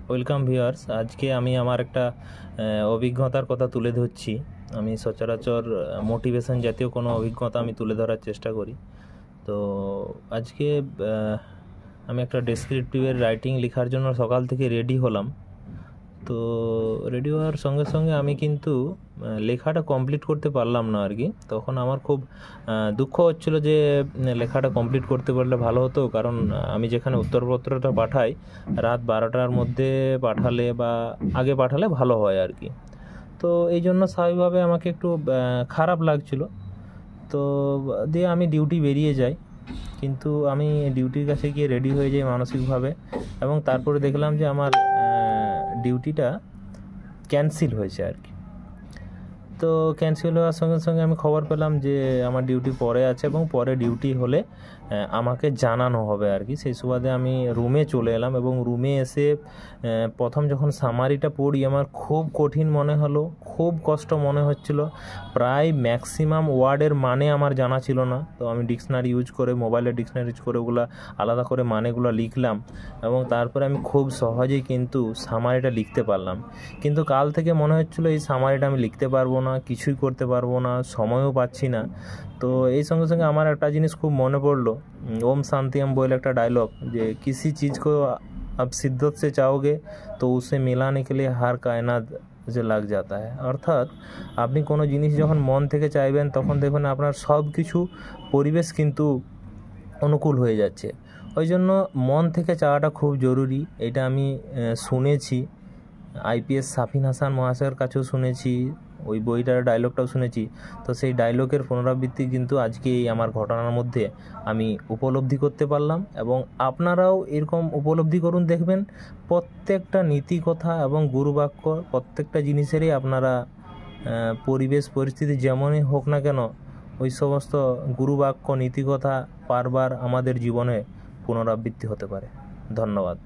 Welcome viewers. আজকে আমি আমার একটা অভিজ্ঞতার কথা তুলে ধরছি। আমি সচরাচর মোটিভেশন জাতীয় কোনো অভিজ্ঞতা আমি তুলে ধরার চেষ্টা করি। তো আজকে আমি একটা ডেসক্রিপটিভের রাইটিং লেখার জন্য সকাল থেকে রেডি হলাম। তো রেডি হওয়ার সঙ্গে সঙ্গে আমি কিন্তু লেখাটা কমপ্লিট করতে পারলাম না আর কি। তখন আমার খুব দুঃখ হচ্ছিলো যে লেখাটা কমপ্লিট করতে পারলে ভালো হতো, কারণ আমি যেখানে উত্তরপত্রটা পাঠাই রাত 12টার মধ্যে পাঠালে বা আগে পাঠালে ভালো হয় আর কি। তো এই জন্য স্বাভাবিকভাবে আমাকে একটু খারাপ লাগছিল। তো দিয়ে আমি ডিউটি বেরিয়ে যাই, কিন্তু আমি ডিউটির কাছে গিয়ে রেডি হয়ে যাই মানসিকভাবে, এবং তারপরে দেখলাম যে আমার ডিউটিটা ক্যান্সেল হয়েছে আর কি। তো ক্যান্সেল হওয়ার সঙ্গে সঙ্গে আমি খবর পেলাম যে আমার ডিউটি পরে আছে, এবং পরে ডিউটি হলে আমাকে জানানো হবে আর কি। সেই সুবাদে আমি রুমে চলে এলাম, এবং রুমে এসে প্রথম যখন সামারিটা পড়ি আমার খুব কঠিন মনে হলো, খুব কষ্ট মনে হচ্ছিল। প্রায় ম্যাক্সিমাম ওয়ার্ডের মানে আমার জানা ছিল না। তো আমি ডিকশনারি ইউজ করে, মোবাইলের ডিকশনারি ইউজ করে ওগুলো আলাদা করে মানেগুলো লিখলাম, এবং তারপরে আমি খুব সহজেই কিন্তু সামারিটা লিখতে পারলাম। কিন্তু কাল থেকে মনে হচ্ছিলো এই সামারিটা আমি লিখতে পারবো না, কিছুই করতে পারবো না, সময়ও পাচ্ছি না। তো এই সঙ্গে সঙ্গে আমার একটা জিনিস খুব মনে পড়লো, ওম শান্তি ওম বলে একটা ডায়লগ, যে किसी चीज़ को आप शिद्दत से चाहोगे तो उसे मिलाने के लिए हर कायनात যে লাগ যাতা है। অর্থাৎ আপনি কোনো জিনিস যখন মন থেকে চাইবেন তখন দেখবেন আপনার সব কিছু পরিবেশ কিন্তু অনুকূল হয়ে যাচ্ছে। ওই জন্য মন থেকে চাওয়াটা খুব জরুরি। এটা আমি শুনেছি, আইপিএস সাফিন হাসান মহাশয়ের কাছেও শুনেছি, ওই বইটার ডায়লগটাও শুনেছি। তো সেই ডায়লগের পুনরাবৃত্তি কিন্তু আজকে এই আমার ঘটনার মধ্যে আমি উপলব্ধি করতে পারলাম, এবং আপনারাও এরকম উপলব্ধি করুন। দেখবেন প্রত্যেকটা নীতি কথা এবং গুরুবাক্য, প্রত্যেকটা জিনিসেরই আপনারা পরিবেশ পরিস্থিতি যেমনই হোক না কেন, ওই সমস্ত গুরুবাক্য নীতিকথা বারবার আমাদের জীবনে পুনরাবৃত্তি হতে পারে। ধন্যবাদ।